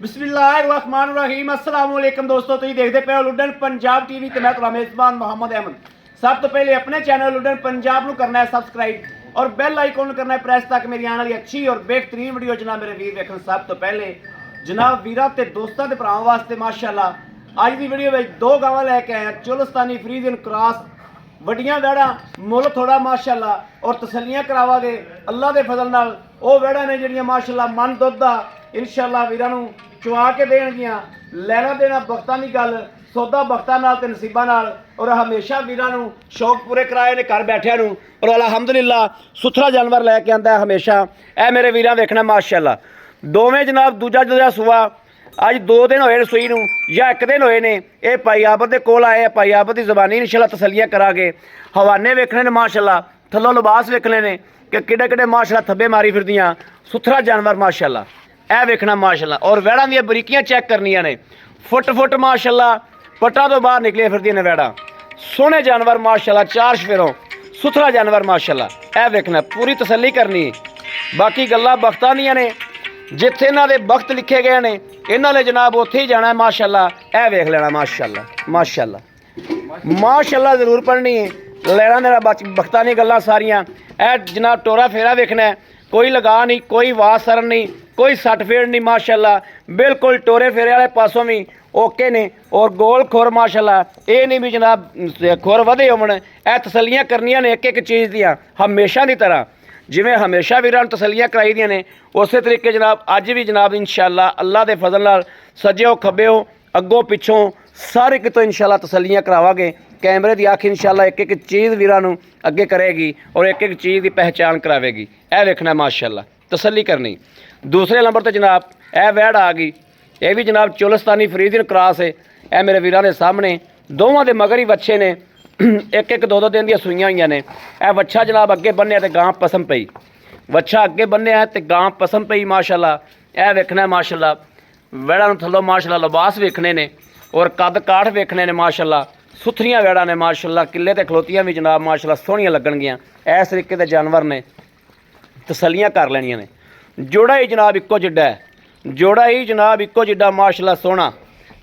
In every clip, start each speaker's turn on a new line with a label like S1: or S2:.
S1: बिस्मिल्लाहिर्रहमानिर्रहीम अस्सलाम वालेकुम दोस्तों, तुम देखते पे हो लुडन पंजाब टीवी ते मैं तुम्हारा मेजबान मोहम्मद अहमद। सब तो पहले अपने चैनल लुडन पंजाब को करना है सब्सक्राइब और बेल आइकॉन करना है प्रेस ताकि मेरी आने वाली अच्छी और बेहतरीन वीडियो जनाब मेरे वीर देखन। सब तो पहले जनाब वीरा ते दोस्तों के भरावां वास्ते माशाअल्लाह अज की वीडियो में दो गावां लैके आए हैं। चोलस्तानी फ्रीजियन क्रॉस वड्डियां वैड़ा मुल थोड़ा माशाअल्लाह और तसलियां करावांगे अल्लाह के फजल नाल। वो वैड़ा ने जिहड़ियां माशाअल्लाह मन दुध दा इंशाअल्लाह वीरां नूं चुआ के देणगियां। लैना देना बख्तां दी गल सौदा बख्तां नाल ते नसीबां नाल और हमेशा वीरां नूं शौक पूरे कराए ने घर बैठियां नूं और अलहमदुलिल्लाह सुथरा जानवर लैके आंदा है हमेशा। ए मेरे वीरां वेखना माशाअल्लाह दोवें जनाब दूजा सूआ अज 2 दिन होए रसोई नूं या 1 दिन होए ने। ये भाई आबद दे कोल आए भाई आबद की जबानी इंशाअल्लाह तसलियां करांगे। हवाने वेखने ने माशाअल्लाह थल्लों लिबास वेखने ने कि किडे किडे माशाअल्लाह थब्बे मारी फिरदियां सुथरा जानवर माशाअल्लाह। ए वेखना माशाअल्लाह और वैड़ा दी बरीकियां चेक करनियां ने फुट माशाअल्लाह पट्टा तो बाहर निकलिया फिरदियां ने वैड़ा। सोहने जानवर माशाअल्लाह 4 शफेरों सुथरा जानवर माशाअल्लाह। ए वेखना पूरी तसल्ली करनी। बाकी गल्लां बख्तां दियां ने जिथे इन्हां दे वक्त लिखे गए ने इन्हां ने जनाब उत्थे ही जाना है माशाअल्लाह। ए वेख लेना माशाअल्लाह माशाअल्लाह माशाअल्लाह जरूर पढ़नी है लेना देना बख्तां दी गल्लां सारियां। ए जनाब टोरा फेरा वेखना है कोई लगा नहीं कोई वास सरन नहीं कोई सट फेड़ नहीं माशाअल्लाह बिल्कुल टोरे फेरे वाले पासों भी ओके ने और गोल खुर माशाअल्लाह। ये नहीं भी जनाब खुर वधे होवन। ए तसलियां करनियां ने एक एक चीज़ दियां हमेशा की तरह जिवें हमेशा वीरां नूं तसलियां कराई दियां ने उस तरीके जनाब अज भी जनाब इंशाअल्लाह अल्लाह के फजल नाल सज्जो खब्बेओ अगों पिछों सारे कितों इंशाअल्लाह तसलियां करावांगे। कैमरे की अख इंशाअल्लाह एक एक चीज़ वीरां नूं अगे करेगी और एक एक चीज़ की पहचान करावेगी। ए वेखना माशाअल्लाह तसल्ली करनी। दूसरे नंबर पर जनाब ए वैड़ आ गई। यह भी जनाब चोलस्तानी फ्रीजियन क्रॉस है। ए मेरे वीरां दे सामने दोवां दे मगर ही बच्चे ने एक एक 2 दिन दियां सूईयां होईयां ने। ए वच्छा जनाब अगे बन्निया ते गां पसम पई वच्छा अगे बन्निया ते गां पसम पई माशाअल्लाह। ए वेखना माशाअल्लाह वैड़ा नूं थल्लों माशाअल्लाह लिबास वेखने ने और कद काठ वेखने ने माशाअल्लाह। सुथरियां वैड़ा ने माशाअल्लाह किले ते खलोतियां भी जनाब माशाअल्लाह सोहणियां लगणगियां। इस तरीके के जानवर ने तसलियां कर लैनियां ने। जोड़ा ही जनाब इक्को जिड्डा है जोड़ा ही जनाब इक्को जिड्डा माशाअल्लाह सोहना।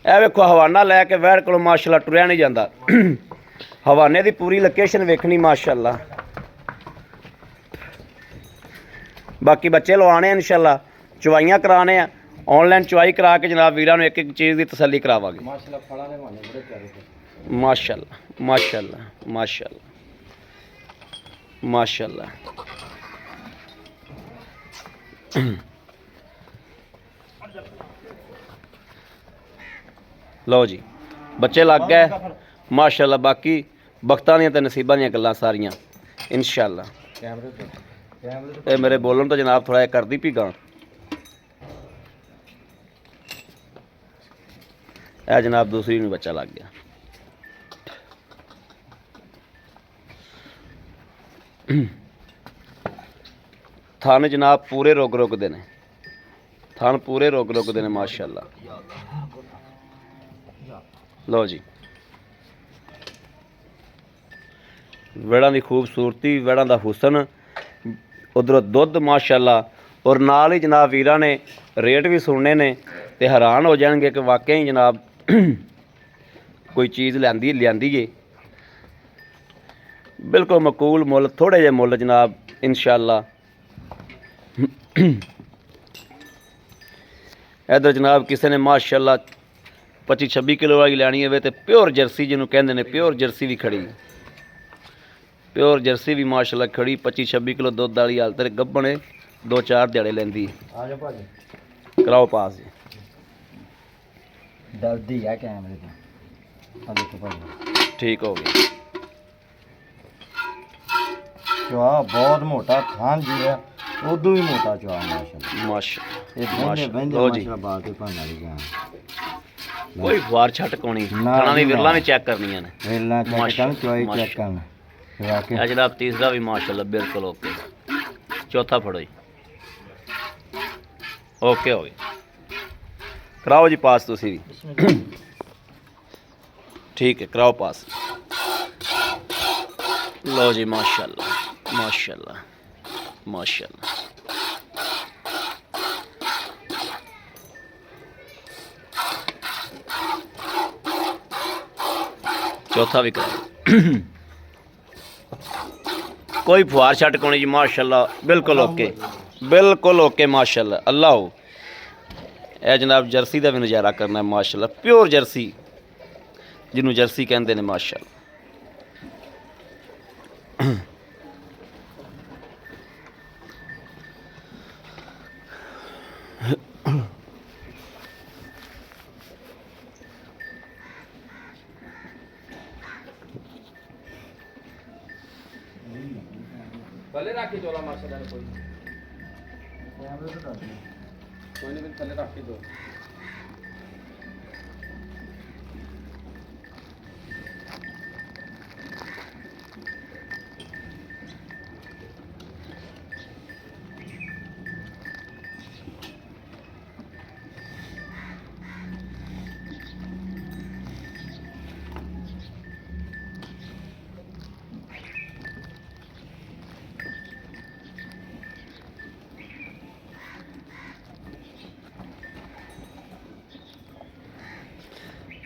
S1: ए वेखो हवाना लैके वैड़ कोलों माशाअल्लाह टुरिया नहीं जाता। हवाने की पूरी लोकेशन वेखनी माशाअल्लाह। बाकी बच्चे लवाने इंशाअल्लाह चवाइयां कराने ऑनलाइन चवाई करा के जनाब वीरां नूं एक एक चीज़ की तसल्ली करावांगे माशाअल्लाह माशाअल्लाह माशाअल्लाह माशाअल्लाह। लो जी बच्चे लग गए माशाअल्लाह। बाकी बख्तां दियां ते नसीबां दियां गल्लां सारियां इंशाअल्लाह। ये मेरे बोलन तो जनाब थोड़ा कर दी पी गां। ए जनाब दूसरी नूं बच्चा लग गया। थान जनाब पूरे रुकदे ने थान पूरे रुकदे ने माशाअल्लाह। लो जी वैड़ा की खूबसूरती वैड़ा का हुसन उधरों दुध माशाअल्लाह और नाल ही जनाब वीरां ने रेट भी सुनने ने ते हैरान हो जाएंगे कि वाकई जनाब कोई चीज़ लियांदी है बिल्कुल मकूल मुल थोड़े जे मुल जनाब इंशाअल्लाह। इधर जनाब किसी ने माशाअल्लाह 25-26 किलो वाली लैनी है तो प्योर जर्सी जिन्होंने कहते हैं प्योर जर्सी भी खड़ी प्योर जर्सी भी माशाअल्लाह खड़ी 25-26 किलो दुध वाली हालत गब्बन 2-4 दिहाड़े लैंदी कराओ पास जी
S2: दर्दी है कैमरे
S1: ठीक हो गया।
S2: चुआ बहुत मोटा थान जी है उदू भी मोटा चुआ
S1: माशाअल्लाह। कोई फुआर छट कोनी खाना दी विरला भी चेक करनियां ने
S2: विरला चुआई चेक करना।
S1: जनाब तीसरा भी माशाअल्लाह बिल्कुल ओके। चौथा फड़ो जी ओके हो गया। कराओ जी पास तुसी भी ठीक है कराओ पास। लो जी माशाअल्लाह माशाअल्लाह माशाअल्लाह चौथा भी करा कोई फुहार छट कोनी जी माशाल्लाह बिल्कुल ओके माशाल्लाह अल्लाह हो। यह जनाब जर्सी का भी नज़ारा करना है माशाल्लाह प्योर जर्सी जिन्हों जर्सी कहते हैं माशाल्लाह। थले रख के चोला माशाल्लाह कोई नहीं थले रख के दो।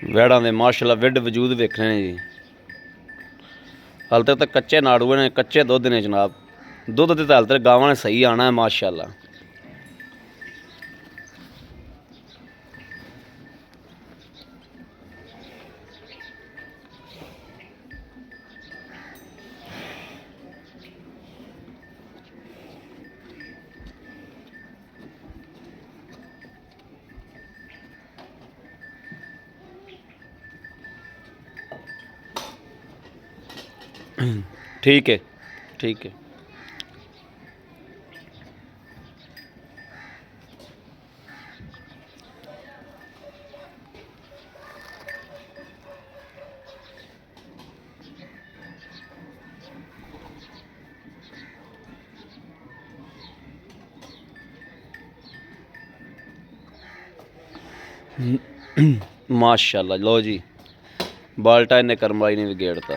S1: वैड़ा ने माशाल्लाह विड वजूद वेखने ने जी। हाल तक तो कच्चे नाड़ूए ने कच्चे दुध ने जनाब दुध तो हाल तक गावां ने सही आना है माशाल्लाह। ठीक है ठीक है। माशाल्लाह लो जी बाल्टा इन्हें करमवाली ने भी गेड़ता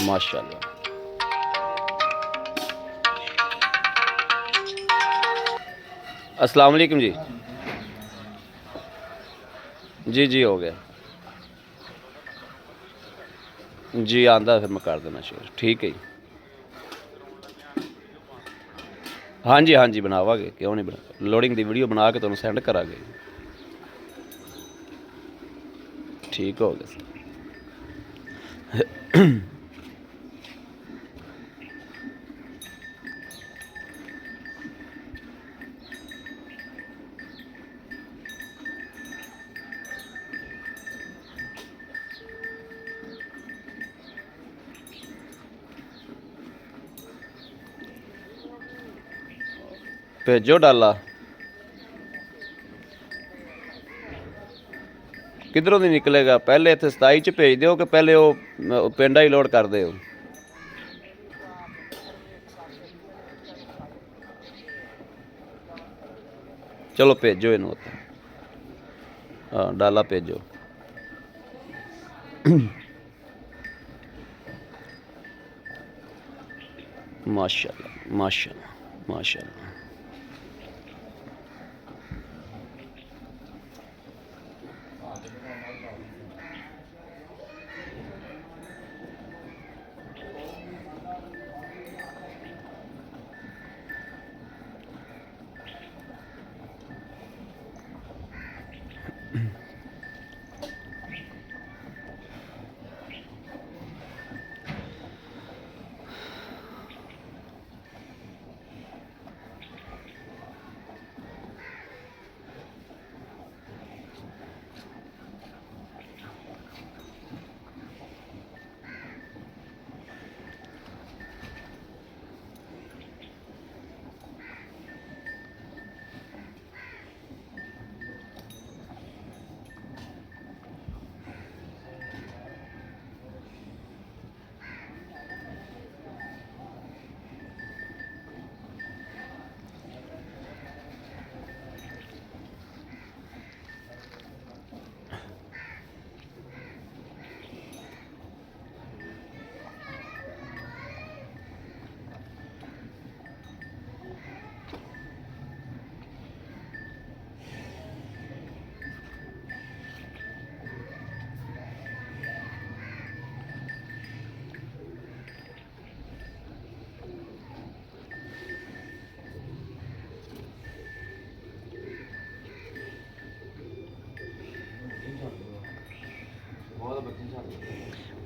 S1: माशाल्लाह। अस्सलाम वालेकुम जी जी हो गया जी आंदा फिर मैं कर देना शेयर ठीक है जी। हाँ जी बनावागे क्यों नहीं बना लोडिंग की वीडियो बना के तुहानू सेंड करांगे ठीक हो गया सर। भेजो डाला किधरों नहीं निकलेगा पहले इतने 27 च भेज दो कि पहले वो पिंडा ही लोड कर दो। चलो भेजो इनू हाँ डाला भेजो माशाल्लाह माशाल्लाह माशाल्लाह।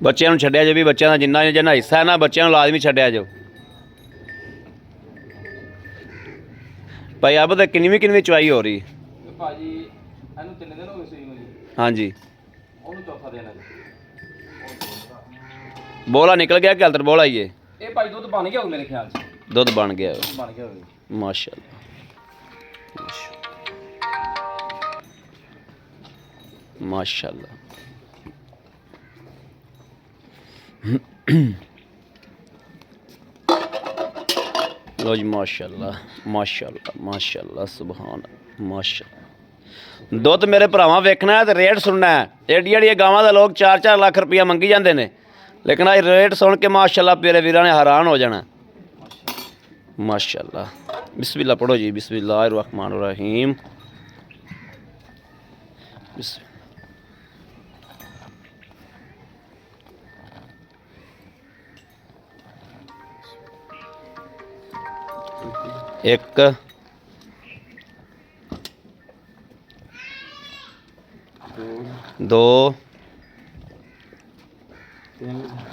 S1: ਬੱਚਿਆਂ ਨੂੰ ਛੱਡਿਆ ਜੇ ਵੀ ਬੱਚਿਆਂ ਦਾ ਜਿੰਨਾ ਹਿੱਸਾ ਹੈ ਨਾ ਬੱਚਿਆਂ ਨੂੰ ਲਾਜ਼ਮੀ ਛੱਡਿਆ ਜੋ ਭਾਈ ਆਪ ਤਾਂ ਕਿੰਨੀ ਚੁਆਈ ਹੋ ਰਹੀ
S2: ਭਾਜੀ ਇਹਨੂੰ 3 ਦਿਨ ਹੋ ਗਏ ਸੂਈ ਨੂੰ ਜੀ
S1: ਹਾਂਜੀ
S2: ਉਹਨੂੰ ਚੌਥਾ ਦੇਣਾ ਜੀ
S1: ਬੋਲਾ ਨਿਕਲ ਗਿਆ ਕਿ ਹਲਤਰ ਬੋਲਾ ਹੀ ਹੈ
S2: ਇਹ ਭਾਈ ਦੁੱਧ ਬਣ ਗਿਆ ਹੋਊ ਮੇਰੇ ਖਿਆਲ 'ਚ
S1: ਦੁੱਧ ਬਣ ਗਿਆ
S2: ਬਣ ਗਿਆ ਹੋਵੇ
S1: ਮਾਸ਼ਾਅੱਲਾ ਮਾਸ਼ਾਅੱਲਾ लो जी माशाल्लाह माशाल्लाह माशाल्लाह सुभान माशाल्लाह दुੱਧ ਮੇਰੇ ਭਰਾਵਾਂ ਵੇਖਣਾ ਤੇ ਰੇਟ ਸੁਣਨਾ ਹੈ ਏਡੀ ਏਡੀ ਗਾਵਾਂ ਦਾ ਲੋਕ 4-4 ਲੱਖ ਰੁਪਇਆ ਮੰਗੀ ਜਾਂਦੇ ਨੇ ਲੇਕਿਨ ਇਹ ਰੇਟ ਸੁਣ ਕੇ ਮਾਸ਼ਾਅੱਲਾ ਮੇਰੇ ਵੀਰਾਂ ਨੇ ਹੈਰਾਨ ਹੋ ਜਾਣਾ ਮਾਸ਼ਾਅੱਲਾ ਬਿਸਮਿल्लाह पढ़ो जी बिस्मिल्लाहिर रहमानिर रहीम एक दो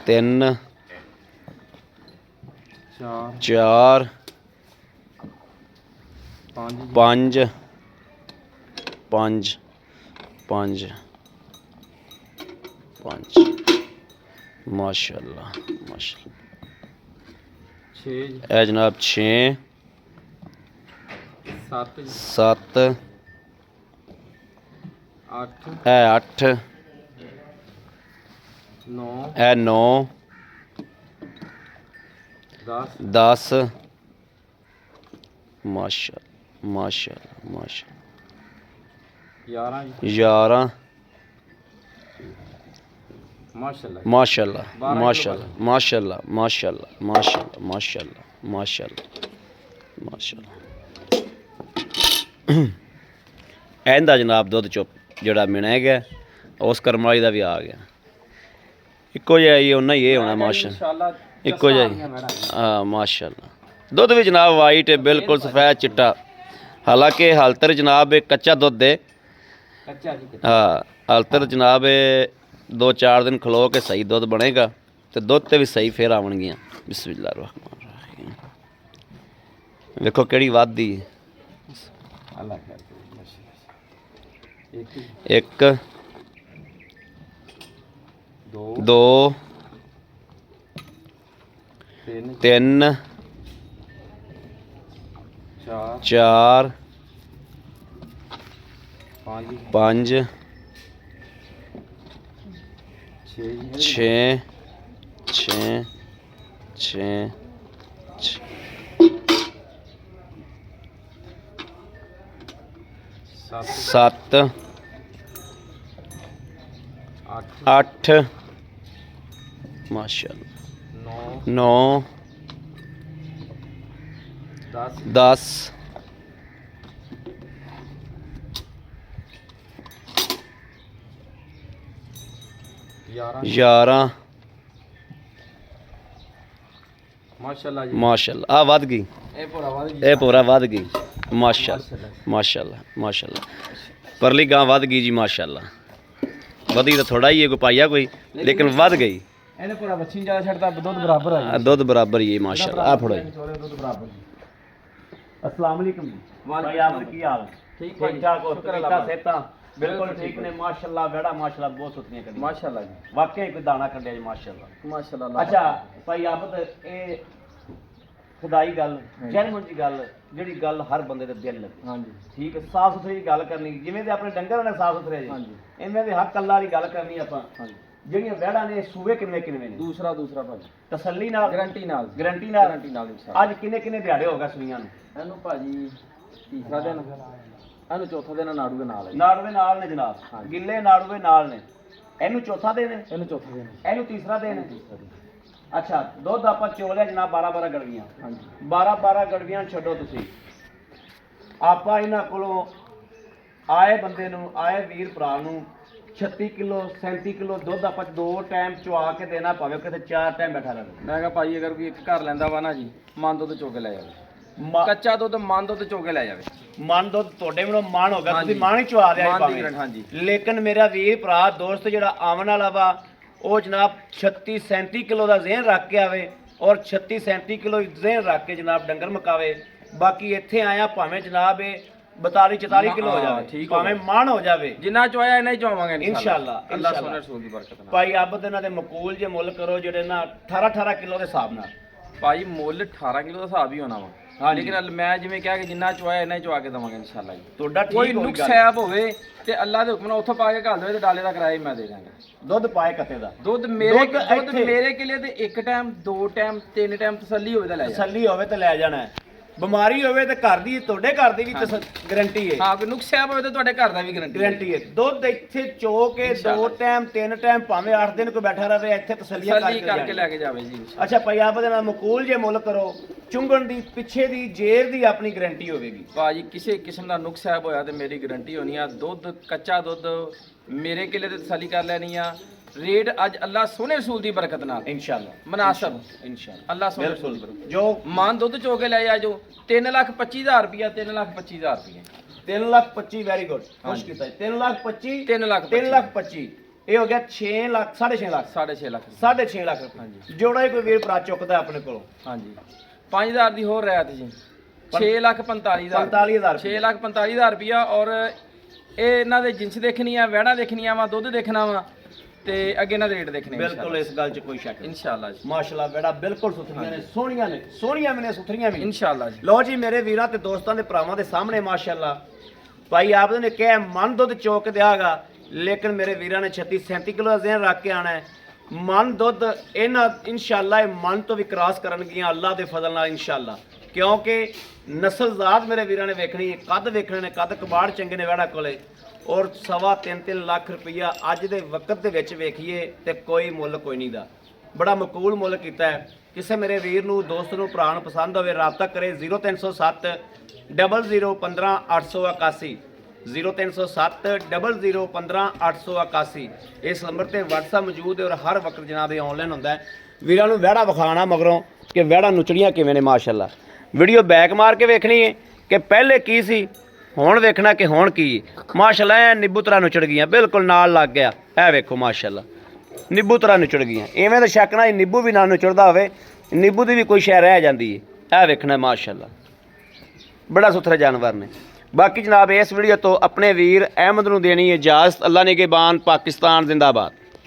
S1: तीन चार पाँच पाँच पाँच पाँच माशाअल्लाह माशाअल्लाह ए जनाब 6 7 8 9 10 माशाअल्लाह माशाअल्लाह माशाअल्लाह 11 माशाअल्लाह माशाअल्लाह माशाअल्लाह माशाअल्लाह माशाअल्लाह माशाअल्लाह माशाअल्लाह माशाअल्लाह ਇਹਦਾ ਜਨਾਬ ਦੁੱਧ ਚੁੱਪ ਜਿਹੜਾ ਮਿਣਾ ਗਿਆ ਉਸ ਕਰਮ ਵਾਲੀ ਦਾ ਵੀ ਆ ਗਿਆ ਇੱਕੋ ਜਿਹਾ ਹੀ ਉਹਨਾਂ ਹੀ ਇਹ ਹੋਣਾ ਮਾਸ਼ਾਅੱਲਾ ਇੱਕੋ ਜਿਹਾ ਹਾਂ ਮਾਸ਼ਾਅੱਲਾ ਦੁੱਧ ਵੀ ਜਨਾਬ ਵਾਈਟ ਹੈ ਬਿਲਕੁਲ ਸਫੈਦ ਚਿੱਟਾ ਹਾਲਾਂਕਿ ਹਾਲਤਰ ਜਨਾਬ ਇਹ ਕੱਚਾ ਦੁੱਧ ਹੈ ਹਾਂ ਹਾਲਤਰ ਜਨਾਬ ਇਹ 2-4 ਦਿਨ ਖਲੋ ਕੇ ਸਹੀ ਦੁੱਧ ਬਣੇਗਾ ਤੇ ਦੁੱਧ ਤੇ ਵੀ ਸਹੀ ਫੇਰ ਆਉਣਗੀਆਂ ਬਿਸਮਿਲ੍ਲਾਹਿਰ ਰਹਿਮਾਨਿਰ ਰਹੀਮ ਵੇਖੋ ਕਿਹੜੀ ਵਾਧੀ ਹੈ एक 2 3 4 5 6 7 8 माशाअल्लाह 9 10 11 माशाअल्लाह जी माशाअल्लाह आ वध गई ਇਹ ਪੂਰਾ ਵਧ ਗਈ ਮਾਸ਼ਾਅੱਲਾ ਮਾਸ਼ਾਅੱਲਾ ਮਾਸ਼ਾਅੱਲਾ ਪਰਲੀ ਗਾਂ ਵਧ ਗਈ ਜੀ ਮਾਸ਼ਾਅੱਲਾ ਵਧੀ ਤਾਂ ਥੋੜਾ ਹੀ ਹੈ ਕੋਈ ਪਾਇਆ ਕੋਈ ਲੇਕਿਨ ਵਧ ਗਈ
S2: ਇਹਨੇ ਪੂਰਾ ਬੱਚੀ ਜ਼ਿਆਦਾ ਛੱਡਦਾ ਦੁੱਧ ਬਰਾਬਰ ਆ ਜੀ
S1: ਦੁੱਧ ਬਰਾਬਰ ਹੀ ਹੈ ਮਾਸ਼ਾਅੱਲਾ ਆ ਫੜੋ ਜੀ
S2: ਦੁੱਧ ਬਰਾਬਰ
S1: अस्सलाम वालेकुम भाई आप की हाल ठीक ठाक हो तरीका सेता बिल्कुल ठीक ने माशाअल्लाह बेड़ा माशाअल्लाह बहुत सुथनियां कर
S2: माशाअल्लाह जी
S1: वाकई कोई दाना कड्डिया जी माशाअल्लाह
S2: माशाअल्लाह
S1: अच्छा भाई आप ए खुदाई गल जैनवन जी गल ਜਿਹੜੀ ਗੱਲ ਹਰ ਬੰਦੇ ਦੇ ਦਿਲ ਲੱਗੇ ਹਾਂਜੀ ਠੀਕ ਹੈ ਸਾਫ ਸੁਥਰੀ ਗੱਲ ਕਰਨੀ ਜਿਵੇਂ ਦੇ ਆਪਣੇ ਡੰਗਰਾਂ ਨੇ ਸਾਫ ਸੁਥਰੇ ਜੀ ਹਾਂਜੀ ਐਵੇਂ ਦੇ ਹੱਕ ਅੱਲਾ ਦੀ ਗੱਲ ਕਰਨੀ ਆਪਾਂ ਹਾਂਜੀ ਜਿਹੜੀਆਂ ਵਹਿੜਾਂ ਨੇ ਸੂਏ ਕਿੰਨੇ ਨੇ
S2: ਦੂਸਰਾ ਭਾਜੀ
S1: ਤਸੱਲੀ ਨਾਲ
S2: ਗਾਰੰਟੀ ਨਾਲ
S1: ਅੱਜ ਕਿੰਨੇ ਦਿਹਾੜੇ ਹੋ ਗਏ ਸੂਈਆਂ ਨੂੰ
S2: ਇਹਨੂੰ ਭਾਜੀ ਤੀਸਰਾ ਦਿਨ ਇਹਨੂੰ ਚੌਥਾ ਦਿਨ ਨਾੜੂ ਦੇ ਨਾਲ ਹੈ
S1: ਨਾੜੂ ਦੇ ਨਾਲ ਨੇ ਜਨਾਬ ਗਿੱਲੇ ਨਾੜੂ ਦੇ ਨਾਲ ਨੇ ਇਹਨੂੰ ਚੌਥਾ ਦਿਨ ਹੈ
S2: ਇਹਨੂੰ ਚੌਥਾ ਦਿਨ
S1: ਇਹਨੂੰ ਤੀਸਰਾ ਦਿਨ ਹੈ ਅੱਛਾ ਦੁੱਧ ਆਪਾਂ ਚੋਲਿਆ ਜਨਾਬ 12 ਗੜਵੀਆਂ
S2: ਹਾਂਜੀ
S1: 12 ਗੜਵੀਆਂ ਛੱਡੋ ਤੁਸੀਂ ਆਪਾਂ ਇਹਨਾਂ ਕੋਲੋਂ ਆਏ ਬੰਦੇ ਨੂੰ ਆਏ ਵੀਰ ਭਰਾ ਨੂੰ 36 ਕਿਲੋ 37 ਕਿਲੋ ਦੁੱਧ ਆਪਾਂ 2 ਟਾਈਮ ਚਵਾ ਕੇ ਦੇਣਾ ਪਵੇ ਕਿਤੇ 4 ਟਾਈਮ ਬੈਠਾ ਰਹੇ
S2: ਮੈਂ ਕਿਹਾ ਭਾਈ ਅਗਰ ਕੋਈ ਇੱਕ ਘਰ ਲੈਂਦਾ ਵਾ ਨਾ ਜੀ ਮਨ ਦੁੱਧ ਚੋ ਕੇ ਲੈ ਜਾਵੇ ਕੱਚਾ ਦੁੱਧ ਮਨ ਦੁੱਧ ਚੋ ਕੇ ਲੈ ਜਾਵੇ
S1: ਮਨ ਦੁੱਧ ਤੁਹਾਡੇ ਵੱਲੋਂ ਮਾਣ ਹੋ ਗਿਆ ਤੁਸੀਂ ਮਾਣ ਹੀ ਚਵਾ ਦਿਆ
S2: ਹਾਂਜੀ
S1: ਲੇਕਿਨ ਮੇਰਾ ਵੀਰ ਭਰਾ ਦੋਸਤ ਜਿਹੜਾ ਆਉਣ ਵਾਲਾ ਵਾ ਉਹ ਜਨਾਬ 36 37 ਕਿਲੋ ਦਾ ਜ਼ਹਿਨ ਰੱਖ ਕੇ ਆਵੇ ਔਰ 36 37 ਕਿਲੋ ਜ਼ਹਿਨ ਰੱਖ ਕੇ ਜਨਾਬ ਡੰਗਰ ਮਕਾਵੇ। ਬਾਕੀ ਇੱਥੇ ਆਇਆ ਭਾਵੇਂ ਜਨਾਬ ਇਹ 42 44 ਕਿਲੋ ਹੋ ਜਾਵੇ,
S2: ਠੀਕ ਹੋ
S1: ਭਾਵੇਂ ਮਣ ਹੋ ਜਾਵੇ,
S2: ਜਿੰਨਾ ਚੋਇਆ ਇਹਨਾਂ ਹੀ ਚੋਵਾਂਗੇ
S1: ਇਨਸ਼ਾਅੱਲਾ।
S2: ਅੱਲਾਹ ਸੋਨੇ ਰਸੂਲ ਦੀ ਬਰਕਤ ਨਾਲ।
S1: ਭਾਈ ਆਬਦ ਇਹਨਾਂ ਦੇ ਮਕੂਲ ਜੇ ਮੁੱਲ ਕਰੋ ਜਿਹੜੇ ਨਾ 18 ਕਿਲੋ ਦੇ ਹਿਸਾਬ ਨਾਲ।
S2: ਭਾਈ ਮੁੱਲ 18 ਕਿਲੋ ਦਾ ਹਿਸਾਬ ਹੀ ਹੋਣਾ ਵਾ,
S1: ਹਾਂਜੀ।
S2: ਲੇਕਿਨ ਮੈਂ ਜਿਵੇਂ ਕਿਹਾ ਕਿ ਜਿੰਨਾ ਚੋਇਆ ਇਹਨਾਂ ਹੀ ਚਵਾ ਕੇ ਦਵਾਂਗੇ ਇਨਸ਼ਾਅੱਲਾ ਜੀ।
S1: ਤੁਹਾਡਾ
S2: ਕੋਈ
S1: ਠੀਕ ਹੋਈ
S2: ਨੁਕਸ
S1: ਗੱਲ।
S2: ਸੈਬ ਹੋਵੇ ਤੇ ਅੱਲਾਹ ਦੇ ਹੁਕਮ ਨਾਲ ਉੱਥੋਂ ਪਾ ਕੇ ਘੱਲ ਦੇਵੇ ਤੇ ਡਾਲੇ ਦਾ ਕਿਰਾਇਆ ਹੀ ਮੈਂ ਦੇ ਦਾਂਗਾ।
S1: ਦੁੱਧ ਪਾਏ ਕੱਤੇ ਦਾ,
S2: ਦੁੱਧ
S1: ਦੁੱਧ ਇੱਥੇ-
S2: ਮੇਰੇ ਕਿਲੇ ਤੇ ਇੱਕ ਟਾਈਮ 2 ਟਾਈਮ 3 ਟਾਈਮ ਤਸੱਲੀ ਹੋਵੇ ਤਾਂ ਲੈ ਜਾ।
S1: ਤਸੱਲੀ ਹੋਵੇ ਤੇ ਲੈ ਜਾਣਾ ਹੈ। ਬਿਮਾਰੀ ਹੋਵੇ ਤੇ ਘਰ ਦੀ, ਤੁਹਾਡੇ ਘਰ ਦੀ ਵੀ ਗਰੰਟੀ ਹੈ।
S2: ਹਾਂ ਕੋਈ ਨੁਕਸ ਸੈਬ ਹੋਵੇ ਤਾਂ ਤੁਹਾਡੇ ਘਰ ਦਾ ਵੀ
S1: ਗਰੰਟੀ ਹੈ। ਦੁੱਧ ਇੱਥੇ ਚੋ ਕੇ 2 ਟਾਈਮ 3 ਟਾਈਮ ਭਾਵੇਂ 8 ਦਿਨ ਕੋਈ ਬੈਠਾ ਰਹੇ ਇੱਥੇ ਤਸੱਲੀਆਂ
S2: ਤਸੱਲੀ ਕਰਕੇ
S1: ਕਰਕੇ
S2: ਲੈ ਕੇ ਜਾਵੇ ਜੀ।
S1: ਅੱਛਾ ਭਾਈ ਆਪ ਦੇ ਨਾਲ ਮਕੂਲ ਜੇ ਮੁੱਲ ਕਰੋ, ਚੁੰਗਣ ਦੀ ਪਿੱਛੇ ਦੀ ਜੇਰ ਦੀ ਆਪਣੀ ਗਰੰਟੀ ਹੋਵੇਗੀ।
S2: ਭਾਜੀ ਕਿਸੇ ਕਿਸਮ ਦਾ ਨੁਕਸ ਸੈਬ ਹੋਇਆ ਤੇ ਮੇਰੀ ਗਰੰਟੀ ਹੋਣੀ ਆ। ਦੁੱਧ ਕੱਚਾ ਦੁੱਧ ਮੇਰੇ ਕਿਲੇ ਤੇ ਤਸੱਲੀ ਕਰ ਲੈਣੀ ਆ। ਰੇਟ ਅੱਜ ਅੱਲਾਹ ਸੋਹਣੇ ਰਸੂਲ ਦੀ ਬਰਕਤ ਨਾਲ
S1: ਇਨਸ਼ਾਅੱਲਾ
S2: ਮਨਾਸਬ
S1: ਇਨਸ਼ਾਅੱਲਾ
S2: ਅੱਲਾਹ ਸੋਹਣੇ
S1: ਬਿਲਕੁਲ।
S2: ਰਸੂਲ ਦੀ ਬਰਕਤ।
S1: ਜੋ
S2: ਮਾਨ ਦੁੱਧ ਚੋ ਕੇ ਲੈ ਆ ਜੋ 3,25,000 ਰੁਪਿਆ 3,25,000 ਰੁਪਏ
S1: 3,25,000 ਵੈਰੀ ਗੁੱਡ ਖੁਸ਼
S2: ਹਾਂਜੀ।
S1: ਕੀਤਾ 3,25,000
S2: 3,25,000
S1: 3,25,000 ਇਹ ਹੋ ਗਿਆ 6 ਲੱਖ 6.5 ਲੱਖ
S2: 6.5 ਲੱਖ
S1: 6.5 ਲੱਖ ਰੁਪਏ।
S2: ਹਾਂਜੀ।
S1: ਜੋੜਾ ਹੀ ਕੋਈ ਵੀਰ ਭਰਾ ਚੁੱਕਦਾ ਆਪਣੇ ਕੋਲੋਂ
S2: ਹਾਂਜੀ 5,000 ਦੀ ਹੋਰ ਰਹਿਤ ਜੀ 6,45,000
S1: 45,000
S2: 6,45,000 ਰੁਪਿਆ। ਔਰ ਇਹ ਇਹਨਾਂ ਦੇ ਜਿੰਸ ਦੇਖਣੀ ਆ, ਵਹਿਣਾ ਦੇਖਣੀਆਂ ਵਾ, ਦੁੱਧ ਦੇਖਣਾ ਵਾ ਤੇ ਅੱਗੇ ਇਹਨਾਂ ਦੇ ਰੇਟ ਦੇਖਣੇ
S1: ਬਿਲਕੁਲ ਇਸ ਗੱਲ 'ਚ ਕੋਈ ਸ਼ੱਕ ਨਹੀਂ।
S2: ਇਨਸ਼ਾਅੱਲਾ ਜੀ
S1: ਮਾਸ਼ਾਅੱਲਾ ਬੇੜਾ ਬਿਲਕੁਲ ਸੁਥਰੀਆਂ ਨੇ, ਸੋਹਣੀਆਂ ਨੇ, ਸੋਹਣੀਆਂ ਵੀ ਨੇ, ਸੁਥਰੀਆਂ ਵੀ ਨੇ।
S2: ਇਨਸ਼ਾਅੱਲਾ ਜੀ।
S1: ਲਓ ਜੀ ਮੇਰੇ ਵੀਰਾਂ ਤੇ ਦੋਸਤਾਂ ਦੇ ਭਰਾਵਾਂ ਦੇ ਸਾਹਮਣੇ ਮਾਸ਼ਾਅੱਲਾ ਭਾਈ ਆਪ ਨੇ ਕਿਹਾ ਮਨ ਦੁੱਧ ਚੋਕ ਦਿਆਗਾ, ਲੇਕਿਨ ਮੇਰੇ ਵੀਰਾਂ ਨੇ 36 37 ਕਿਲੋ ਦਾ ਜ਼ਹਿਨ ਰੱਖ ਕੇ ਆਣਾ ਹੈ। ਮਨ ਦੁੱਧ ਇਹਨਾਂ ਇਨਸ਼ਾਅੱਲਾ ਇਹ ਮਨ ਤੋਂ ਵੀ ਕ੍ਰਾਸ ਕਰਨਗੀਆਂ ਅੱਲਾਹ ਦੇ ਫਜ਼ਲ ਨਾਲ ਇਨਸ਼ਾਅੱਲਾ, ਕਿਉਂਕਿ ਨਸਲਜ਼ਾਤ ਮੇਰੇ ਵੀਰਾਂ ਨੇ ਵੇਖਣੀ ਹੈ, ਕੱਦ ਵੇਖਣੇ ਨੇ, ਕੱਦ ਕਬਾੜ ਚੰਗੇ ਨੇ ਵੜਾ ਕੋਲੇ। ਔਰ 3.5 ਲੱਖ ਰੁਪਈਆ ਅੱਜ ਦੇ ਵਕਤ ਦੇ ਵਿੱਚ ਵੇਖੀਏ ਤੇ ਕੋਈ ਮੁੱਲ ਕੋਈ ਨਹੀਂ ਦਾ, ਬੜਾ ਮਕਬੂਲ ਮੁੱਲ ਕੀਤਾ ਹੈ। ਕਿਸੇ ਮੇਰੇ ਵੀਰ ਨੂੰ, ਦੋਸਤ ਨੂੰ, ਭਰਾ ਨੂੰ ਪਸੰਦ ਹੋਵੇ ਰਾਬਤਾ ਕਰੇ 0307 00 15 881 0307 00 15 881। ਇਸ ਨੰਬਰ ਤੇ WhatsApp ਮੌਜੂਦ ਹੈ ਔਰ ਹਰ ਵਕਤ ਜਨਾਬ ਇਹ ਆਨਲਾਈਨ ਹੁੰਦਾ ਹੈ। ਵੀਰਾਂ ਨੂੰ ਵਿਹੜਾ ਵਿਖਾਣਾ ਮਗਰੋਂ ਕਿ ਵਿਹੜਾ ਨੁਚੜੀਆਂ ਕਿਵੇਂ ਨੇ ਮਾਸ਼ਾਅੱਲਾ। ਵੀਡੀਓ ਬੈਕ ਮਾਰ ਕੇ ਵੇਖਣੀ ਹੈ ਕਿ ਪਹਿਲੇ ਕੀ ਸੀ, ਹੁਣ ਵੇਖਣਾ ਕਿ ਹੁਣ ਕੀ ਹੈ। ਮਾਸ਼ਾਅੱਲਾ ਐ ਨਿੱਬੂ ਤਰ੍ਹਾਂ ਨੁਚੜ ਗਈਆਂ, ਬਿਲਕੁਲ ਨਾਲ ਲੱਗ ਗਿਆ। ਇਹ ਵੇਖੋ ਮਾਸ਼ਾਅੱਲਾ ਨਿੱਬੂ ਤਰ੍ਹਾਂ ਨੁਚੜ ਗਈਆਂ। ਇਵੇਂ ਤਾਂ ਸ਼ੱਕ ਨਾ ਨਿੱਬੂ ਵੀ ਨਾ ਨੁਚੜਦਾ ਹੋਵੇ, ਨਿੱਬੂ ਦੀ ਵੀ ਕੋਈ ਸ਼ੈ ਰਹਿ ਜਾਂਦੀ ਹੈ। ਇਹ ਵੇਖਣਾ ਮਾਸ਼ਾਅੱਲਾ ਬੜਾ ਸੁਥਰਾ ਜਾਨਵਰ ਨੇ। ਬਾਕੀ ਜਨਾਬ ਇਸ ਵੀਡੀਓ ਤੋਂ ਆਪਣੇ ਵੀਰ ਅਹਿਮਦ ਨੂੰ ਦੇਣੀ ਇਜਾਜ਼ਤ। ਅੱਲਾ ਨਿਗਹਿਬਾਨ, ਪਾਕਿਸਤਾਨ ਜ਼ਿੰਦਾਬਾਦ।